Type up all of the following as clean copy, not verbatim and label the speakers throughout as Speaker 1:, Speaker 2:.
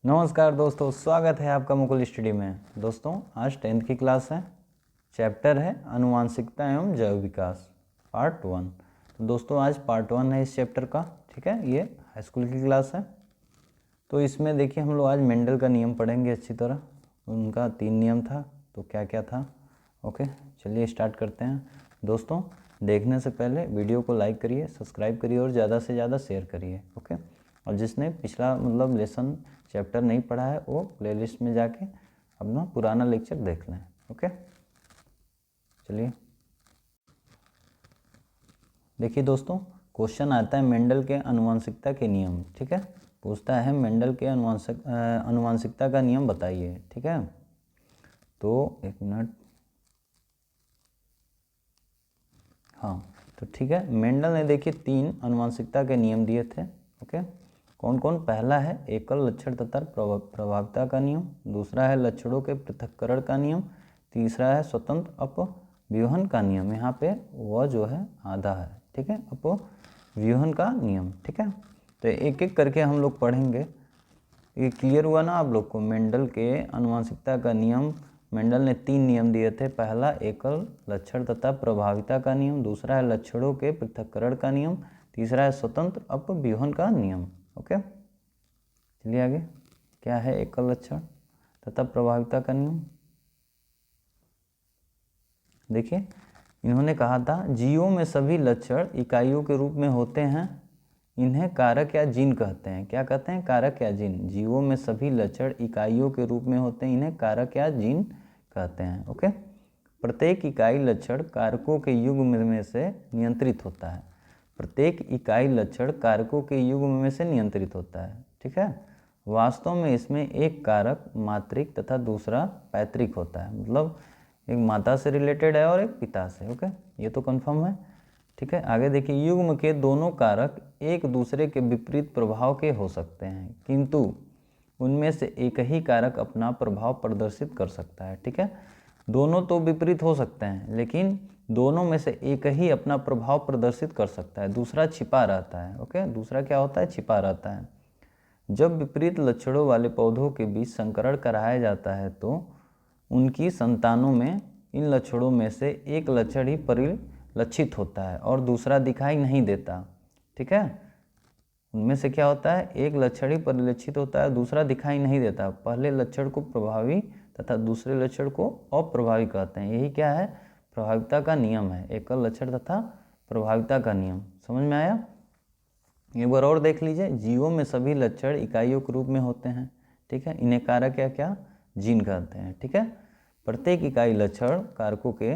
Speaker 1: नमस्कार दोस्तों, स्वागत है आपका मुकुल स्टडी में। दोस्तों आज 10th की क्लास है। चैप्टर है आनुवांशिकता एवं जैव विकास पार्ट 1। तो दोस्तों आज पार्ट 1 है इस चैप्टर का। ठीक है, ये हाई स्कूल की क्लास है। तो इसमें देखिए हम लोग आज मेंडल का नियम पढ़ेंगे अच्छी तरह। उनका 3 नियम था, तो क्या क्या था। ओके, चलिए स्टार्ट करते हैं। दोस्तों देखने से पहले वीडियो को लाइक करिए, सब्सक्राइब करिए और ज़्यादा से ज़्यादा शेयर करिए। ओके, और जिसने पिछला लेसन चैप्टर नहीं पढ़ा है वो प्लेलिस्ट में जाके अपना पुराना लेक्चर देख लें। ओके, चलिए देखिए दोस्तों, क्वेश्चन आता है मेंडल के आनुवंशिकता के नियम। ठीक है, पूछता है मेंडल के आनुवंशिकता का नियम बताइए। ठीक है, तो एक मिनट। हाँ, तो ठीक है, मेंडल ने देखिए 3 आनुवंशिकता के नियम दिए थे। ओके, कौन कौन? पहला है एकल लक्षण तथा प्रभाविता का नियम, दूसरा है लक्षणों के पृथक्करण का नियम, तीसरा है स्वतंत्र अपव्यूहन का नियम। यहाँ पे वह जो है आधा है। ठीक है, अपव्यूहन का नियम। ठीक है, तो एक एक करके हम लोग पढ़ेंगे। ये क्लियर हुआ ना आप लोग को? मेंडल के आनुवंशिकता का नियम, मेंडल ने 3 नियम दिए थे। पहला एकल लक्षण तथा प्रभाविता का नियम, दूसरा है लक्षणों के पृथक्करण का नियम, तीसरा है स्वतंत्र अपव्यूहन का नियम। ओके, चलिए आगे। क्या है एकल लक्षण तथा प्रभाविता का नियम? देखिए इन्होंने कहा था जीवों में सभी लक्षण इकाइयों के रूप में होते हैं, इन्हें कारक या जीन कहते हैं। क्या कहते हैं? कारक या जीन। जीवों में सभी लक्षण इकाइयों के रूप में होते हैं, इन्हें कारक या जीन कहते हैं। ओके, प्रत्येक इकाई लक्षण कारकों के युग्म में से नियंत्रित होता है। प्रत्येक इकाई लक्षण कारकों के युग्म में से नियंत्रित होता है। ठीक है, वास्तव में इसमें एक कारक मातृक तथा दूसरा पैतृक होता है। मतलब एक माता से रिलेटेड है और एक पिता से। ओके, ये तो कंफर्म है। ठीक है, आगे देखिए, युग्म के दोनों कारक एक दूसरे के विपरीत प्रभाव के हो सकते हैं, किंतु उनमें से एक ही कारक अपना प्रभाव प्रदर्शित कर सकता है। ठीक है, दोनों तो विपरीत हो सकते हैं, लेकिन दोनों में से एक ही अपना प्रभाव प्रदर्शित कर सकता है, दूसरा छिपा रहता है। ओके, दूसरा क्या होता है? छिपा रहता है। जब विपरीत लक्षणों वाले पौधों के बीच संकरण कराया जाता है तो उनकी संतानों में इन लक्षणों में से एक लक्षण ही परिलक्षित होता है और दूसरा दिखाई नहीं देता। ठीक है, उनमें से क्या होता है? एक लक्षण ही परिलक्षित होता है, दूसरा दिखाई नहीं देता। पहले लक्षण को प्रभावी तथा दूसरे लक्षण को अप्रभावी कहते हैं। यही क्या है? प्रभाविता का नियम है, एकल लक्षण तथा प्रभाविता का नियम। समझ में आया? एक बार और देख लीजिए, जीवों में सभी लक्षण इकाइयों के रूप में होते हैं। ठीक है, इन्हें कारक या क्या जीन कहते हैं। ठीक है, प्रत्येक इकाई लक्षण कारकों के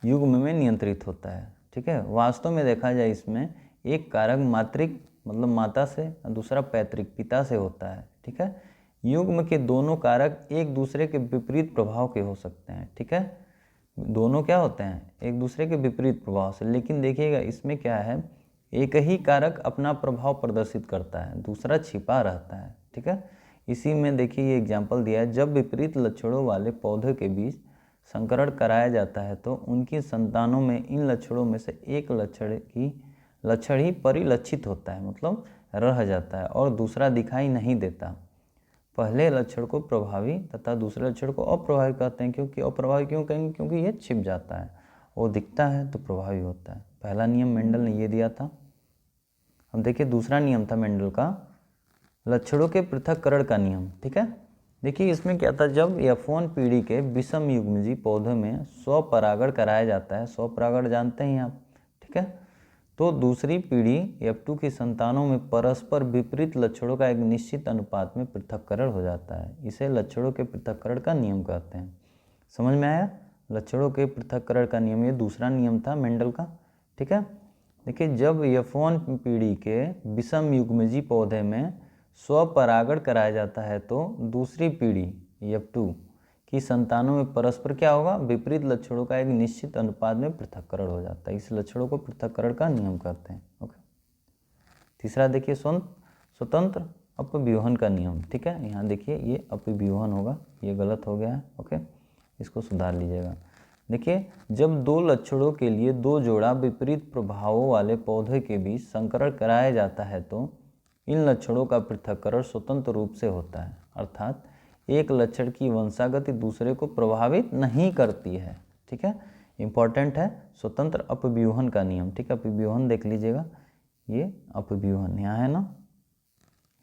Speaker 1: युग्म में नियंत्रित होता है। ठीक है, वास्तव में देखा जाए इसमें एक कारक मातृक मतलब माता से, दूसरा पैतृक पिता से होता है। ठीक है, युग्म के दोनों कारक एक दूसरे के विपरीत प्रभाव के हो सकते हैं। ठीक है, दोनों क्या होते हैं? एक दूसरे के विपरीत प्रभाव से। लेकिन देखिएगा इसमें क्या है, एक ही कारक अपना प्रभाव प्रदर्शित करता है, दूसरा छिपा रहता है। ठीक है, इसी में देखिए ये एग्जाम्पल दिया है, जब विपरीत लक्षणों वाले पौधे के बीच संकरण कराया जाता है तो उनकी संतानों में इन लक्षणों में से एक लक्षण ही परिलक्षित होता है, मतलब रह जाता है, और दूसरा दिखाई नहीं देता। पहले लक्षण को प्रभावी तथा दूसरे लक्षण को अप्रभावी कहते हैं। क्योंकि अप्रभावी क्यों कहेंगे? क्योंकि ये छिप जाता है, वो दिखता है तो प्रभावी होता है। पहला नियम मेंडल ने ये दिया था। अब देखिए दूसरा नियम था मेंडल का, लक्षणों के पृथक्करण का नियम। ठीक है, देखिए इसमें क्या था, जब F1 पीढ़ी के विषम युग्मजी पौधे में स्वपरागण कराया जाता है, स्वपरागण जानते हैं आप। ठीक है, तो दूसरी पीढ़ी F2 की संतानों में परस्पर विपरीत लक्षणों का एक निश्चित अनुपात में पृथक्करण हो जाता है। इसे लक्षणों के पृथक्करण का नियम कहते हैं। समझ में आया? लक्षणों के पृथक्करण का नियम, ये दूसरा नियम था मेंडल का। ठीक है, देखिए जब F1 पीढ़ी के विषम युग्मजी पौधे में स्वपरागण कराया जाता है तो दूसरी पीढ़ी F2 की संतानों में परस्पर क्या होगा? विपरीत लक्षणों का एक निश्चित अनुपात में पृथक्करण हो जाता है। इस लक्षणों को पृथक्करण का नियम कहते हैं। ओके, तीसरा देखिए स्वतंत्र अपव्यूहन का नियम। ठीक है, यहाँ देखिए ये अपव्यूहन होगा, ये गलत हो गया है। ओके, इसको सुधार लीजिएगा। देखिए जब दो लक्षणों के लिए दो जोड़ा विपरीत प्रभावों वाले पौधे के बीच संकरण कराया जाता है तो इन लक्षणों का पृथक्करण स्वतंत्र रूप से होता है। अर्थात एक लक्षण की वंशागति दूसरे को प्रभावित नहीं करती है। ठीक है, इंपॉर्टेंट है स्वतंत्र अपव्यूहन का नियम। ठीक है, अपव्यूहन देख लीजिएगा, ये अपव्यूहन यहाँ है ना,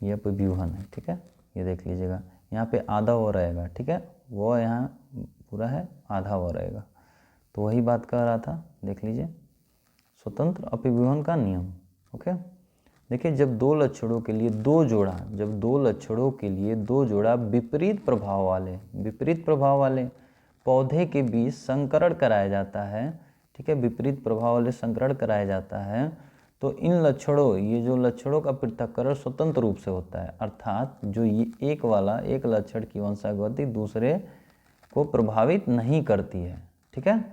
Speaker 1: ये अपव्यूहन है। ठीक है, ये देख लीजिएगा, यहाँ पे आधा वो रहेगा। ठीक है, वो यहाँ पूरा है, आधा वो रहेगा, तो वही बात कर रहा था, देख लीजिए स्वतंत्र अपव्यूहन का नियम। ओके, देखिए जब दो लक्षणों के लिए दो जोड़ा विपरीत प्रभाव वाले पौधे के बीच संकरण कराया जाता है। ठीक है, विपरीत प्रभाव वाले संकरण कराया जाता है, तो इन लक्षणों, ये जो लक्षणों का पृथक्करण स्वतंत्र रूप से होता है, अर्थात जो ये एक लक्षण की वंशागति दूसरे को प्रभावित नहीं करती है। ठीक है,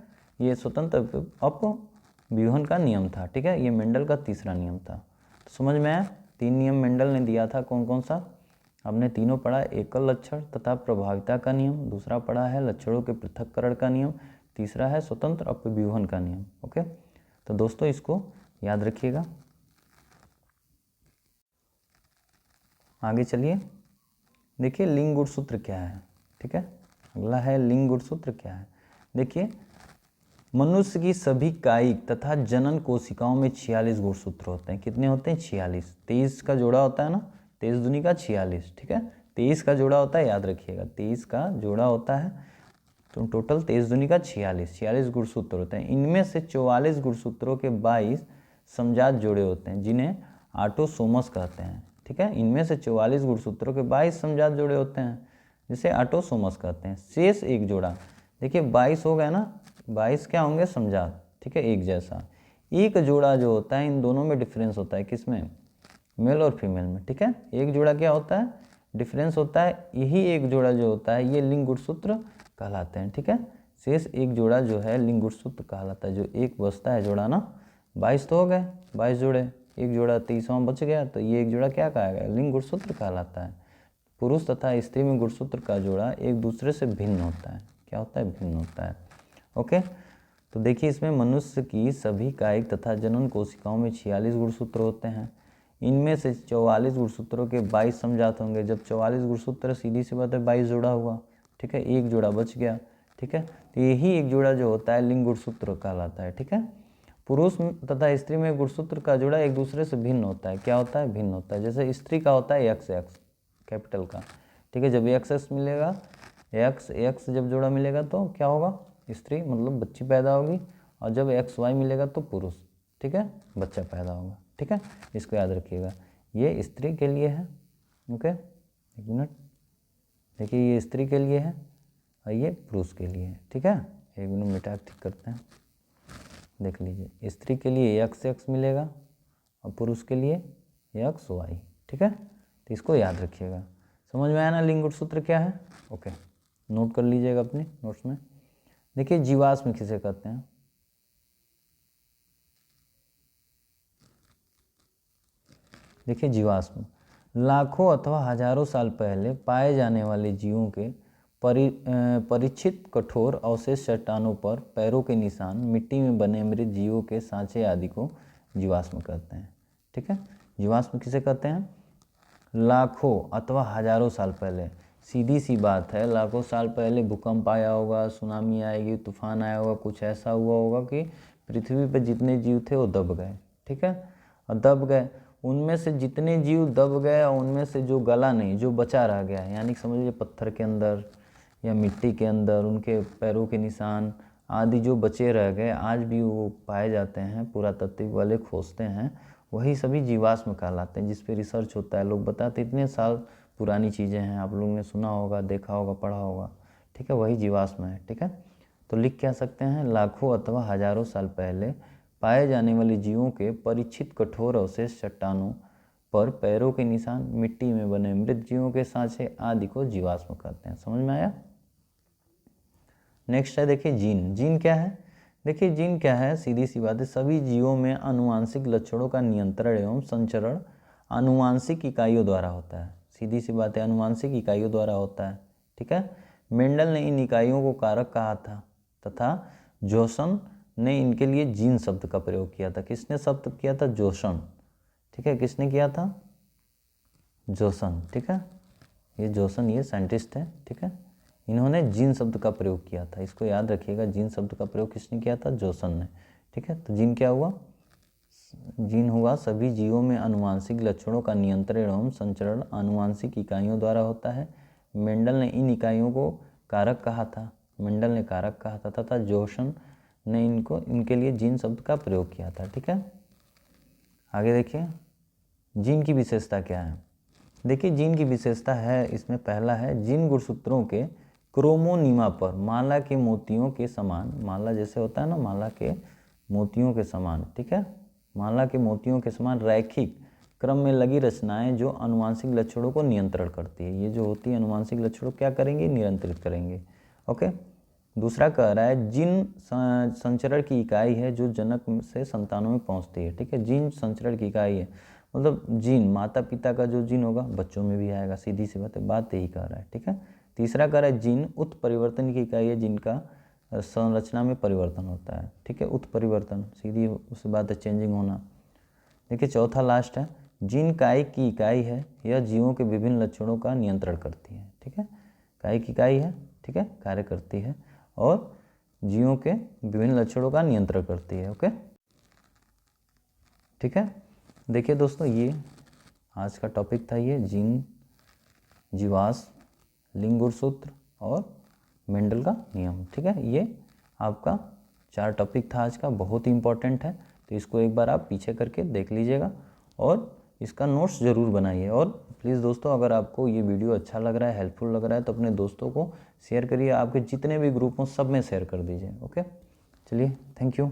Speaker 1: ये स्वतंत्र अपव्यूहन का नियम था। ठीक है, ये मेंडल का तीसरा नियम था। तो समझ में आया, 3 नियम मेंडल ने दिया था, कौन कौन सा हमने तीनों पढ़ा, एकल लक्षण तथा प्रभाविता का नियम, दूसरा पढ़ा है लक्षणों के पृथक्करण का नियम, तीसरा है स्वतंत्र अपव्यूहन का नियम। ओके, तो दोस्तों इसको याद रखिएगा। आगे चलिए, देखिए लिंग गुणसूत्र क्या है। ठीक है, अगला है लिंग गुणसूत्र क्या है। देखिए मनुष्य की सभी कायिक तथा जनन कोशिकाओं में 46 गुणसूत्र होते हैं। कितने होते हैं? 46। 23 का जोड़ा होता है ना, 23 दूनी का 46। ठीक है, 23 का जोड़ा होता है, याद रखिएगा 23 का जोड़ा होता है, तो टोटल 23 दूनी का 46 गुणसूत्र होते हैं। इनमें से 44 गुणसूत्रों के 22 समजात जोड़े होते हैं, जिन्हें ऑटोसोमस कहते हैं। ठीक है, इनमें से 44 गुणसूत्रों के 22 समजात जोड़े होते हैं, जिसे ऑटोसोमस कहते हैं। शेष एक जोड़ा, देखिए 22 हो गया ना, 22 क्या होंगे? समजात। ठीक है, एक जैसा। एक जोड़ा जो होता है, इन दोनों में डिफरेंस होता है, किसमें? मेल और फीमेल में। ठीक है, एक जोड़ा क्या होता है? डिफरेंस होता है। यही एक जोड़ा जो होता है, ये लिंग गुणसूत्र कहलाते हैं। ठीक है, शेष एक जोड़ा जो है लिंग गुणसूत्र कहलाता है। जो एक बचता है जोड़ा ना, 22 तो हो गए, 22 जोड़े, एक जोड़ा 23वां बच गया, तो ये एक जोड़ा क्या कहा गया? लिंग गुणसूत्र कहलाता है। पुरुष तथा स्त्री में गुणसूत्र का जोड़ा एक दूसरे से भिन्न होता है। क्या होता है? भिन्न होता है। ओके, तो देखिए इसमें मनुष्य की सभी कायिक तथा जनन कोशिकाओं में 46 गुणसूत्र होते हैं। इनमें से 44 गुणसूत्रों के 22 समजात होंगे। जब 44 गुणसूत्र, सीधी सी बात है, 22 जोड़ा हुआ। ठीक है, एक जोड़ा बच गया। ठीक है, तो यही एक जोड़ा जो होता है लिंग गुणसूत्र कहलाता है। ठीक है, पुरुष तथा स्त्री में गुणसूत्र का जोड़ा एक दूसरे से भिन्न होता है। क्या होता है? भिन्न होता है। जैसे स्त्री का होता है एक्स एक्स कैपिटल का। ठीक है, जब एक्स एक्स मिलेगा, एक्स एक्स जब जोड़ा मिलेगा तो क्या होगा? स्त्री मतलब बच्ची पैदा होगी, और जब एक्स वाई मिलेगा तो पुरुष। ठीक है, बच्चा पैदा होगा। ठीक है, इसको याद रखिएगा, ये स्त्री के लिए है। ओके, एक मिनट, देखिए ये स्त्री के लिए है और ये पुरुष के लिए है। ठीक है, एक मिनट मिटा ठीक करते हैं, देख लीजिए, स्त्री के लिए एक्स एक्स मिलेगा और पुरुष के लिए एक्स वाई। ठीक है, तो इसको याद रखिएगा। समझ में आया ना लिंग गुणसूत्र क्या है? ओके, नोट कर लीजिएगा अपने नोट्स में। देखिए जीवाश्म किसे कहते हैं? देखिए जीवाश्म लाखों अथवा हजारों साल पहले पाए जाने वाले जीवों के परीक्षित कठोर अवशेष चट्टानों पर पैरों के निशान, मिट्टी में बने मृत जीवों के सांचे आदि को जीवाश्म कहते हैं। ठीक है, जीवाश्म किसे कहते हैं? लाखों अथवा हजारों साल पहले, सीधी सी बात है, लाखों साल पहले भूकंप आया होगा, सुनामी आएगी, तूफान आया होगा, कुछ ऐसा हुआ होगा कि पृथ्वी पर जितने जीव थे वो दब गए। ठीक है, और दब गए, उनमें से जितने जीव दब गए, उनमें से जो गला नहीं, जो बचा रह गया, यानी समझ लीजिए पत्थर के अंदर या मिट्टी के अंदर उनके पैरों के निशान आदि जो बचे रह गए, आज भी वो पाए जाते हैं, पुरातत्व वाले खोजते हैं, वही सभी जीवाश्म कहलाते हैं, जिस पे रिसर्च होता है। लोग बताते इतने साल पुरानी चीज़ें हैं, आप लोगों ने सुना होगा, देखा होगा, पढ़ा होगा। ठीक है, वही जीवाश्म है। ठीक है, तो लिख क्या सकते हैं? लाखों अथवा हजारों साल पहले पाए जाने वाले जीवों के परीक्षित कठोर अवशेष चट्टानों पर पैरों के निशान, मिट्टी में बने मृत जीवों के सांचे आदि को जीवाश्म कहते हैं। समझ में आया? नेक्स्ट है देखिए जीन। जीन क्या है? देखिए जीन क्या है, सीधी सी बात है, सभी जीवों में आनुवांशिक लक्षणों का नियंत्रण एवं संचरण आनुवांशिक इकाइयों द्वारा होता है। सीधी सी बात है, आनुवांशिक इकाइयों द्वारा होता है। ठीक है, मेंडल ने इन इकाइयों को कारक कहा था तथा जोसन ने इनके लिए जीन शब्द का प्रयोग किया था। किसने शब्द किया था? जोसन। ठीक है, किसने किया था? जोसन। ठीक है, ये जोसन ये साइंटिस्ट है, ठीक है। इन्होंने जीन शब्द का प्रयोग किया था, इसको याद रखिएगा, जीन शब्द का प्रयोग किसने किया था? जोसन ने, ठीक है। तो जीन क्या हुआ? जीन हुआ सभी जीवों में आनुवांशिक लक्षणों का नियंत्रण एवं संचरण आनुवांशिक इकाइयों द्वारा होता है। मेंडल ने इन इकाइयों को कारक कहा था, मेंडल ने कारक कहा था तथा जोसन ने इनके लिए जीन शब्द का प्रयोग किया था, ठीक है। आगे देखिए, जीन की विशेषता क्या है? देखिए, जीन की विशेषता है, इसमें पहला है जीन गुणसूत्रों के क्रोमोनिमा पर माला के मोतियों के समान, माला जैसे होता है ना, माला के मोतियों के समान, ठीक है, माला के मोतियों के समान रैखिक क्रम में लगी रचनाएं जो आनुवांशिक लक्षणों को नियंत्रण करती है। ये जो होती है आनुवांशिक लक्षणों क्या करेंगे? नियंत्रित करेंगे, ओके। दूसरा कह रहा है जीन संचरण की इकाई है जो जनक से संतानों में पहुंचती है, ठीक है। जीन संचरण की इकाई है, मतलब जीन माता पिता का जो जीन होगा बच्चों में भी आएगा, सीधी सी बात यही कह रहा है, ठीक है। तीसरा कह रहा है जीन उत्परिवर्तन की इकाई है जिनका संरचना में परिवर्तन होता है, ठीक है। उत्परिवर्तन सीधी उस बात है, चेंजिंग होना। देखिए, चौथा लास्ट है जीन काय की इकाई है, यह जीवों के विभिन्न लक्षणों का नियंत्रण करती है, ठीक है। काय की इकाई है, ठीक है, कार्य करती है और जीवों के विभिन्न लक्षणों का नियंत्रण करती है, ओके, ठीक है। देखिए दोस्तों, ये आज का टॉपिक था, ये जीन, जीवाश्म, लिंग गुणसूत्र और मेंडल का नियम, ठीक है। ये आपका 4 टॉपिक था आज का, बहुत ही इंपॉर्टेंट है, तो इसको एक बार आप पीछे करके देख लीजिएगा और इसका नोट्स ज़रूर बनाइए। और प्लीज़ दोस्तों, अगर आपको ये वीडियो अच्छा लग रहा है, हेल्पफुल लग रहा है, तो अपने दोस्तों को शेयर करिए, आपके जितने भी ग्रुप हों सब में शेयर कर दीजिए, ओके। चलिए, थैंक यू।